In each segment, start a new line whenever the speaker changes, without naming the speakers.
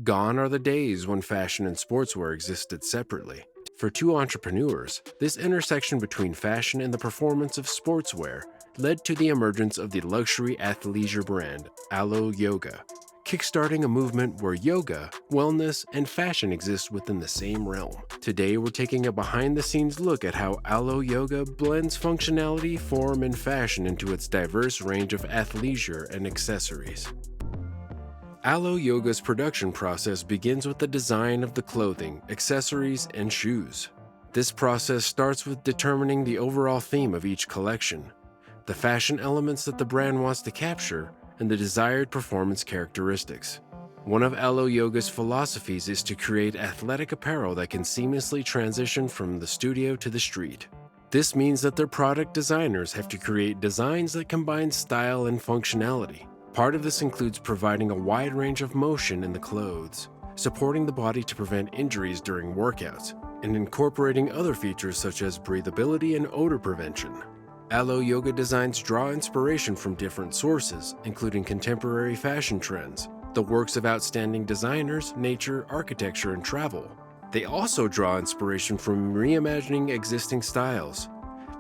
Gone are the days when fashion and sportswear existed separately. For two entrepreneurs, this intersection between fashion and the performance of sportswear led to the emergence of the luxury athleisure brand Alo Yoga, kickstarting a movement where yoga, wellness, and fashion exist within the same realm. Today, we're taking a behind-the-scenes look at how Alo Yoga blends functionality, form, and fashion into its diverse range of athleisure and accessories. Alo Yoga's production process begins with the design of the clothing, accessories, and shoes. This process starts with determining the overall theme of each collection, the fashion elements that the brand wants to capture, and the desired performance characteristics. One of Alo Yoga's philosophies is to create athletic apparel that can seamlessly transition from the studio to the street. This means that their product designers have to create designs that combine style and functionality. Part of this includes providing a wide range of motion in the clothes, supporting the body to prevent injuries during workouts, and incorporating other features such as breathability and odor prevention. Alo Yoga designs draw inspiration from different sources, including contemporary fashion trends, the works of outstanding designers, nature, architecture, and travel. They also draw inspiration from reimagining existing styles.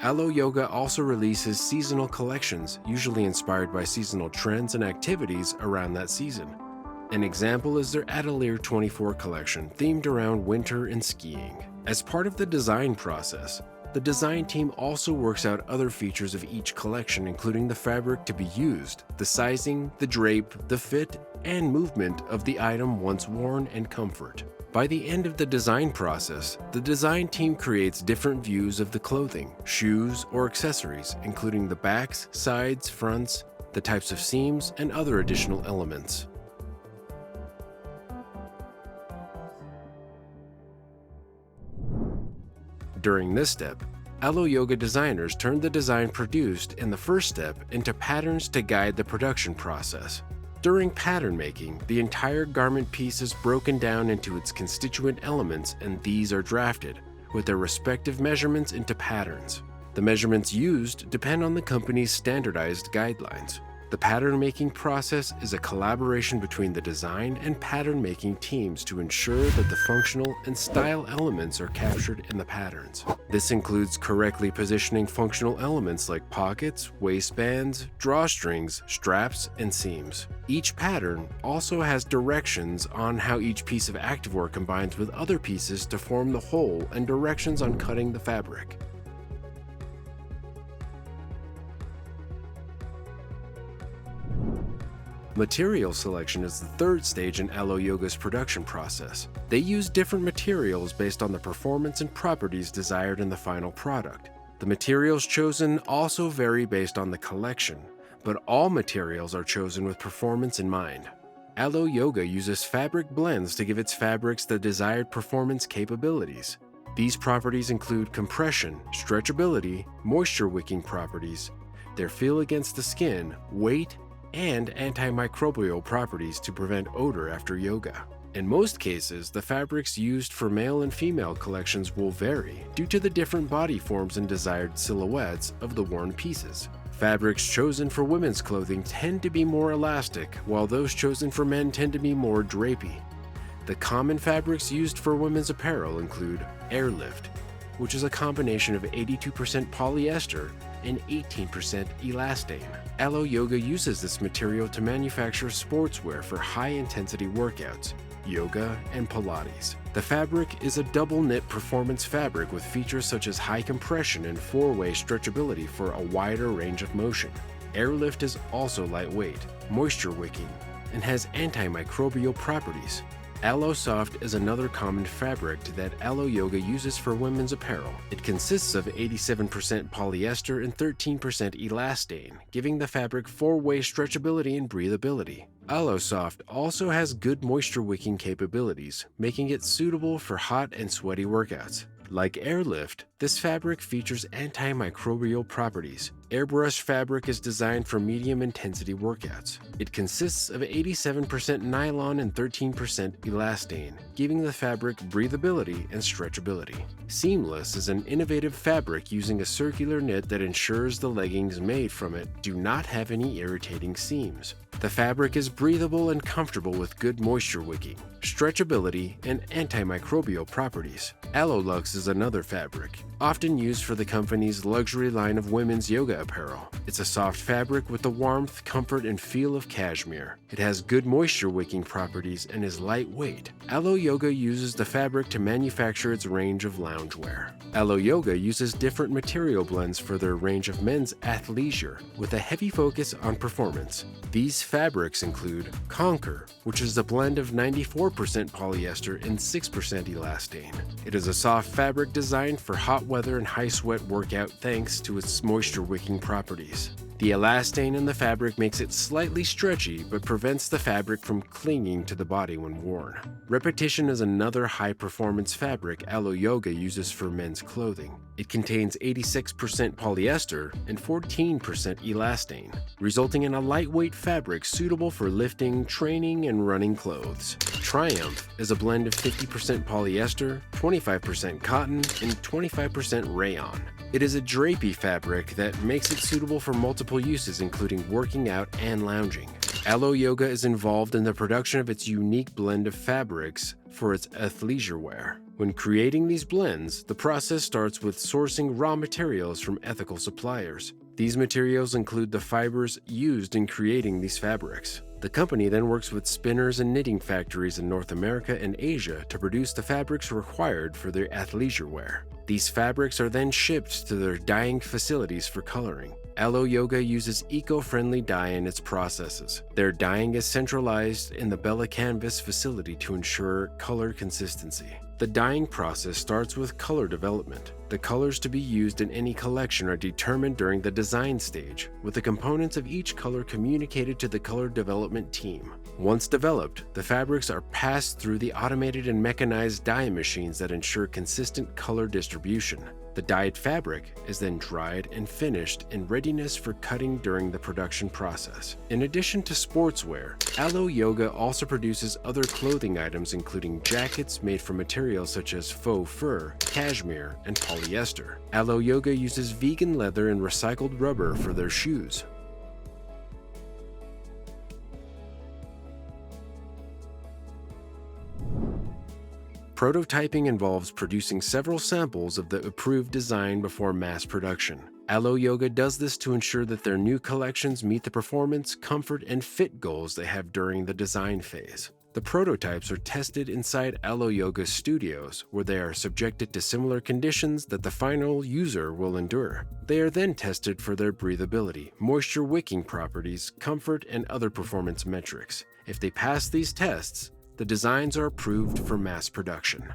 Alo Yoga also releases seasonal collections, usually inspired by seasonal trends and activities around that season. An example is their Atelier 24 collection, themed around winter and skiing. As part of the design process, the design team also works out other features of each collection, including the fabric to be used, the sizing, the drape, the fit, and movement of the item once worn, and comfort. By the end of the design process, the design team creates different views of the clothing, shoes, or accessories, including the backs, sides, fronts, the types of seams, and other additional elements. During this step, Alo Yoga designers turn the design produced in the first step into patterns to guide the production process. During pattern making, the entire garment piece is broken down into its constituent elements, and these are drafted, with their respective measurements, into patterns. The measurements used depend on the company's standardized guidelines. The pattern-making process is a collaboration between the design and pattern-making teams to ensure that the functional and style elements are captured in the patterns. This includes correctly positioning functional elements like pockets, waistbands, drawstrings, straps, and seams. Each pattern also has directions on how each piece of activewear combines with other pieces to form the whole, and directions on cutting the fabric. Material selection is the third stage in Alo Yoga's production process. They use different materials based on the performance and properties desired in the final product. The materials chosen also vary based on the collection, but all materials are chosen with performance in mind. Alo Yoga uses fabric blends to give its fabrics the desired performance capabilities. These properties include compression, stretchability, moisture-wicking properties, their feel against the skin, weight, and antimicrobial properties to prevent odor after yoga. In most cases, the fabrics used for male and female collections will vary due to the different body forms and desired silhouettes of the worn pieces. Fabrics chosen for women's clothing tend to be more elastic, while those chosen for men tend to be more drapey. The common fabrics used for women's apparel include airlift, which is a combination of 82% polyester and 18% elastane. Alo Yoga uses this material to manufacture sportswear for high-intensity workouts, yoga, and Pilates. The fabric is a double-knit performance fabric with features such as high compression and four-way stretchability for a wider range of motion. Airlift is also lightweight, moisture-wicking, and has antimicrobial properties. Alo Soft is another common fabric that Alo Yoga uses for women's apparel. It consists of 87% polyester and 13% elastane, giving the fabric four-way stretchability and breathability. Alo Soft also has good moisture-wicking capabilities, making it suitable for hot and sweaty workouts. Like Airlift, this fabric features antimicrobial properties. Airbrush fabric is designed for medium-intensity workouts. It consists of 87% nylon and 13% elastane, giving the fabric breathability and stretchability. Seamless is an innovative fabric using a circular knit that ensures the leggings made from it do not have any irritating seams. The fabric is breathable and comfortable with good moisture wicking, stretchability, and antimicrobial properties. Alo Lux is another fabric, often used for the company's luxury line of women's yoga apparel. It's a soft fabric with the warmth, comfort, and feel of cashmere. It has good moisture wicking properties and is lightweight. Alo Yoga uses the fabric to manufacture its range of loungewear. Alo Yoga uses different material blends for their range of men's athleisure, with a heavy focus on performance. These fabrics include Conquer, which is a blend of 94% polyester and 6% elastane. It is a soft fabric designed for hot weather and high sweat workout thanks to its moisture wicking properties. The elastane in the fabric makes it slightly stretchy but prevents the fabric from clinging to the body when worn. Repetition is another high-performance fabric Alo Yoga uses for men's clothing. It contains 86% polyester and 14% elastane, resulting in a lightweight fabric suitable for lifting, training, and running clothes. Triumph is a blend of 50% polyester, 25% cotton, and 25% rayon. It is a drapey fabric that makes it suitable for multiple uses, including working out and lounging. Alo Yoga is involved in the production of its unique blend of fabrics for its athleisure wear. When creating these blends, the process starts with sourcing raw materials from ethical suppliers. These materials include the fibers used in creating these fabrics. The company then works with spinners and knitting factories in North America and Asia to produce the fabrics required for their athleisure wear. These fabrics are then shipped to their dyeing facilities for coloring. Alo Yoga uses eco-friendly dye in its processes. Their dyeing is centralized in the Bella Canvas facility to ensure color consistency. The dyeing process starts with color development. The colors to be used in any collection are determined during the design stage, with the components of each color communicated to the color development team. Once developed, the fabrics are passed through the automated and mechanized dye machines that ensure consistent color distribution. The dyed fabric is then dried and finished in readiness for cutting during the production process. In addition to sportswear, Alo Yoga also produces other clothing items including jackets made from materials such as faux fur, cashmere, and polyester. Alo Yoga uses vegan leather and recycled rubber for their shoes. Prototyping involves producing several samples of the approved design before mass production. Alo Yoga does this to ensure that their new collections meet the performance, comfort, and fit goals they have during the design phase. The prototypes are tested inside Alo Yoga's studios, where they are subjected to similar conditions that the final user will endure. They are then tested for their breathability, moisture wicking properties, comfort, and other performance metrics. If they pass these tests, the designs are approved for mass production.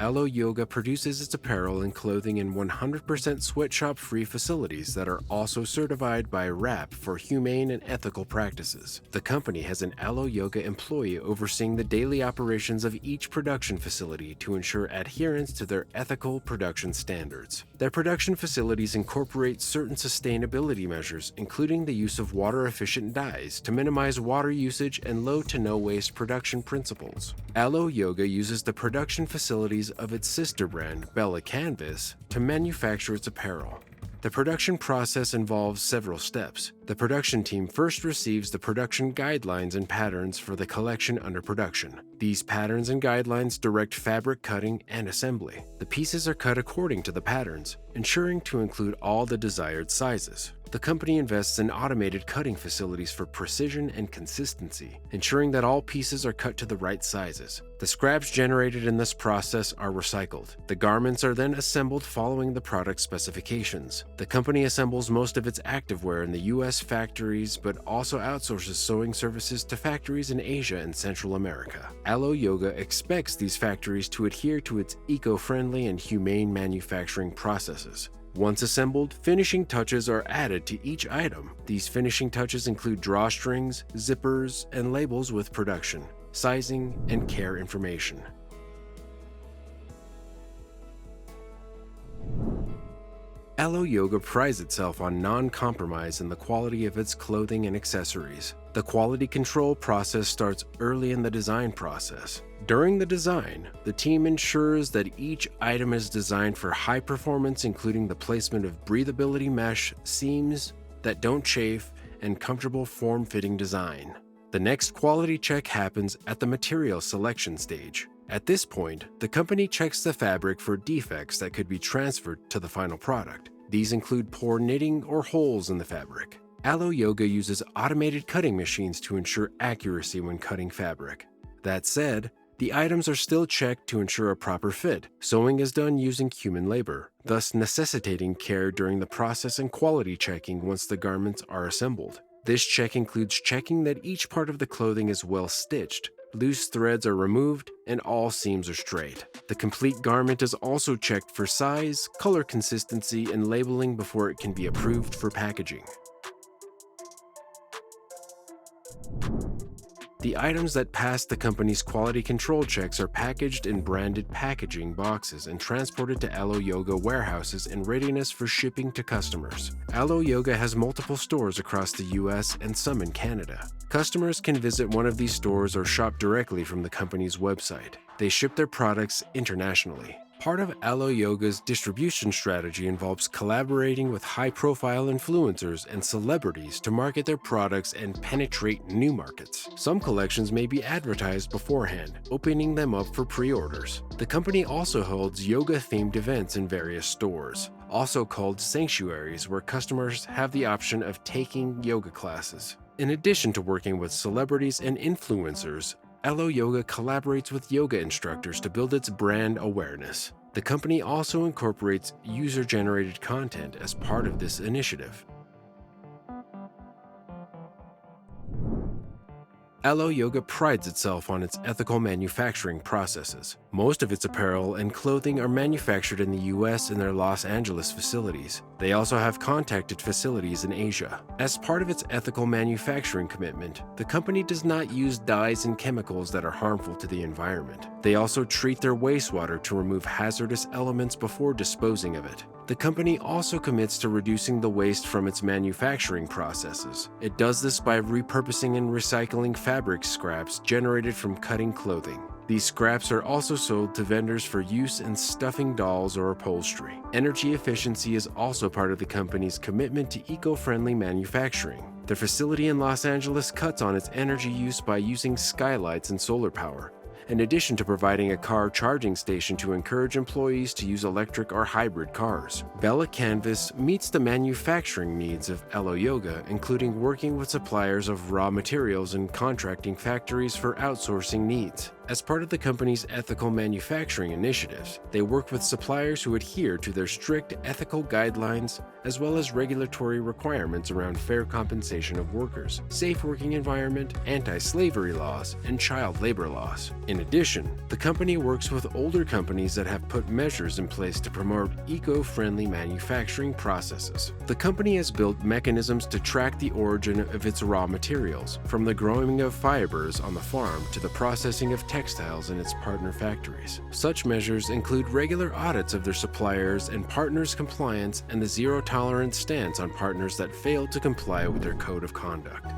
Alo Yoga produces its apparel and clothing in 100% sweatshop-free facilities that are also certified by RAP for humane and ethical practices. The company has an Alo Yoga employee overseeing the daily operations of each production facility to ensure adherence to their ethical production standards. Their production facilities incorporate certain sustainability measures, including the use of water-efficient dyes to minimize water usage and low to no waste production principles. Alo Yoga uses the production facilities of its sister brand, Bella Canvas, to manufacture its apparel. The production process involves several steps. The production team first receives the production guidelines and patterns for the collection under production. These patterns and guidelines direct fabric cutting and assembly. The pieces are cut according to the patterns, ensuring to include all the desired sizes. The company invests in automated cutting facilities for precision and consistency, ensuring that all pieces are cut to the right sizes. The scraps generated in this process are recycled. The garments are then assembled following the product specifications. The company assembles most of its activewear in the U.S. factories, but also outsources sewing services to factories in Asia and Central America. Alo Yoga expects these factories to adhere to its eco-friendly and humane manufacturing processes. Once assembled, finishing touches are added to each item. These finishing touches include drawstrings, zippers, and labels with production, sizing, and care information. Alo Yoga prides itself on non-compromise in the quality of its clothing and accessories. The quality control process starts early in the design process. During the design, the team ensures that each item is designed for high performance, including the placement of breathability mesh, seams that don't chafe, and comfortable form-fitting design. The next quality check happens at the material selection stage. At this point, the company checks the fabric for defects that could be transferred to the final product. These include poor knitting or holes in the fabric. Alo Yoga uses automated cutting machines to ensure accuracy when cutting fabric. That said, the items are still checked to ensure a proper fit. Sewing is done using human labor, thus necessitating care during the process and quality checking once the garments are assembled. This check includes checking that each part of the clothing is well stitched, loose threads are removed, and all seams are straight. The complete garment is also checked for size, color consistency, and labeling before it can be approved for packaging. The items that pass the company's quality control checks are packaged in branded packaging boxes and transported to Alo Yoga warehouses in readiness for shipping to customers. Alo Yoga has multiple stores across the US and some in Canada. Customers can visit one of these stores or shop directly from the company's website. They ship their products internationally. Part of Alo Yoga's distribution strategy involves collaborating with high-profile influencers and celebrities to market their products and penetrate new markets. Some collections may be advertised beforehand, opening them up for pre-orders. The company also holds yoga-themed events in various stores, also called sanctuaries, where customers have the option of taking yoga classes. In addition to working with celebrities and influencers, Alo Yoga collaborates with yoga instructors to build its brand awareness. The company also incorporates user-generated content as part of this initiative. Alo Yoga prides itself on its ethical manufacturing processes. Most of its apparel and clothing are manufactured in the US in their Los Angeles facilities. They also have contacted facilities in Asia. As part of its ethical manufacturing commitment, the company does not use dyes and chemicals that are harmful to the environment. They also treat their wastewater to remove hazardous elements before disposing of it. The company also commits to reducing the waste from its manufacturing processes. It does this by repurposing and recycling fabric scraps generated from cutting clothing. These scraps are also sold to vendors for use in stuffing dolls or upholstery. Energy efficiency is also part of the company's commitment to eco-friendly manufacturing. Their facility in Los Angeles cuts on its energy use by using skylights and solar power, in addition to providing a car charging station to encourage employees to use electric or hybrid cars. Bella Canvas meets the manufacturing needs of Alo Yoga, including working with suppliers of raw materials and contracting factories for outsourcing needs. As part of the company's ethical manufacturing initiatives, they work with suppliers who adhere to their strict ethical guidelines, as well as regulatory requirements around fair compensation of workers, safe working environment, anti-slavery laws, and child labor laws. In addition, the company works with older companies that have put measures in place to promote eco-friendly manufacturing processes. The company has built mechanisms to track the origin of its raw materials, from the growing of fibers on the farm to the processing of textiles in its partner factories. Such measures include regular audits of their suppliers and partners' compliance and the zero-tolerance stance on partners that fail to comply with their code of conduct.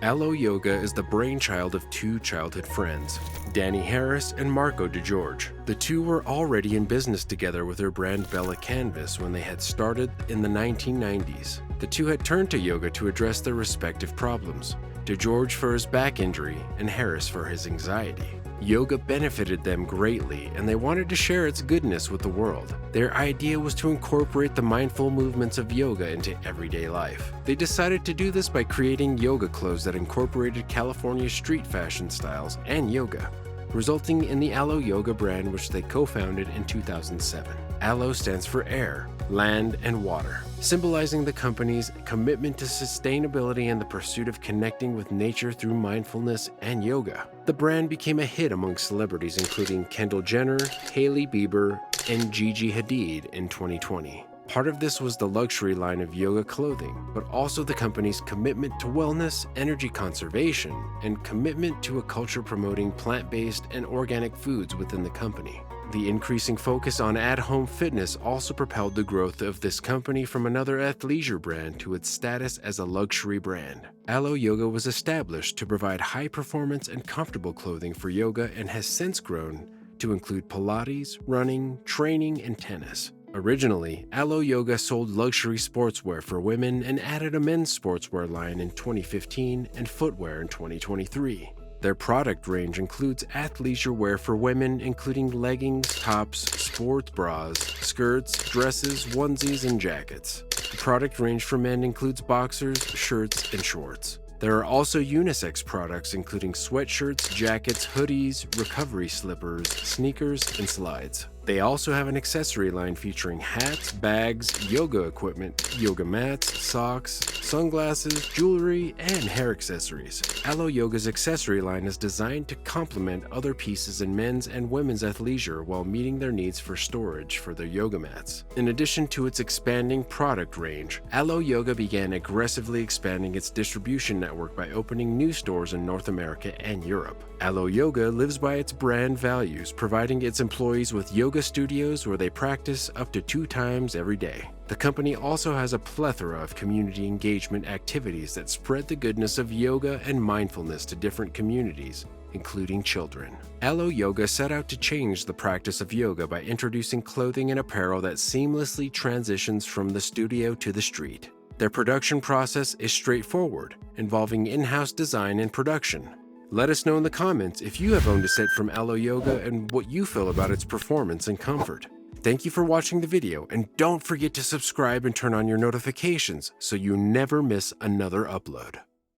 Alo Yoga is the brainchild of two childhood friends, Danny Harris and Marco DeGeorge. The two were already in business together with their brand Bella Canvas when they had started in the 1990s. The two had turned to yoga to address their respective problems, DeGeorge for his back injury and Harris for his anxiety. Yoga benefited them greatly, and they wanted to share its goodness with the world. Their idea was to incorporate the mindful movements of yoga into everyday life. They decided to do this by creating yoga clothes that incorporated California street fashion styles and yoga, resulting in the Alo Yoga brand, which they co-founded in 2007. Alo stands for air, land, and water, symbolizing the company's commitment to sustainability and the pursuit of connecting with nature through mindfulness and yoga. The brand became a hit among celebrities including Kendall Jenner, Hailey Bieber, and Gigi Hadid in 2020. Part of this was the luxury line of yoga clothing, but also the company's commitment to wellness, energy conservation, and commitment to a culture promoting plant-based and organic foods within the company. The increasing focus on at-home fitness also propelled the growth of this company from another athleisure brand to its status as a luxury brand. Alo Yoga was established to provide high-performance and comfortable clothing for yoga and has since grown to include Pilates, running, training, and tennis. Originally, Alo Yoga sold luxury sportswear for women and added a men's sportswear line in 2015 and footwear in 2023. Their product range includes athleisure wear for women, including leggings, tops, sports bras, skirts, dresses, onesies, and jackets. The product range for men includes boxers, shirts, and shorts. There are also unisex products including sweatshirts, jackets, hoodies, recovery slippers, sneakers, and slides. They also have an accessory line featuring hats, bags, yoga equipment, yoga mats, socks, sunglasses, jewelry, and hair accessories. Alo Yoga's accessory line is designed to complement other pieces in men's and women's athleisure while meeting their needs for storage for their yoga mats. In addition to its expanding product range, Alo Yoga began aggressively expanding its distribution network by opening new stores in North America and Europe. Alo Yoga lives by its brand values, providing its employees with yoga studios where they practice up to 2 times every day. The company also has a plethora of community engagement activities that spread the goodness of yoga and mindfulness to different communities, including children. Alo Yoga set out to change the practice of yoga by introducing clothing and apparel that seamlessly transitions from the studio to the street. Their production process is straightforward, involving in-house design and production. Let us know in the comments if you have owned a set from Alo Yoga and what you feel about its performance and comfort. Thank you for watching the video, and don't forget to subscribe and turn on your notifications so you never miss another upload.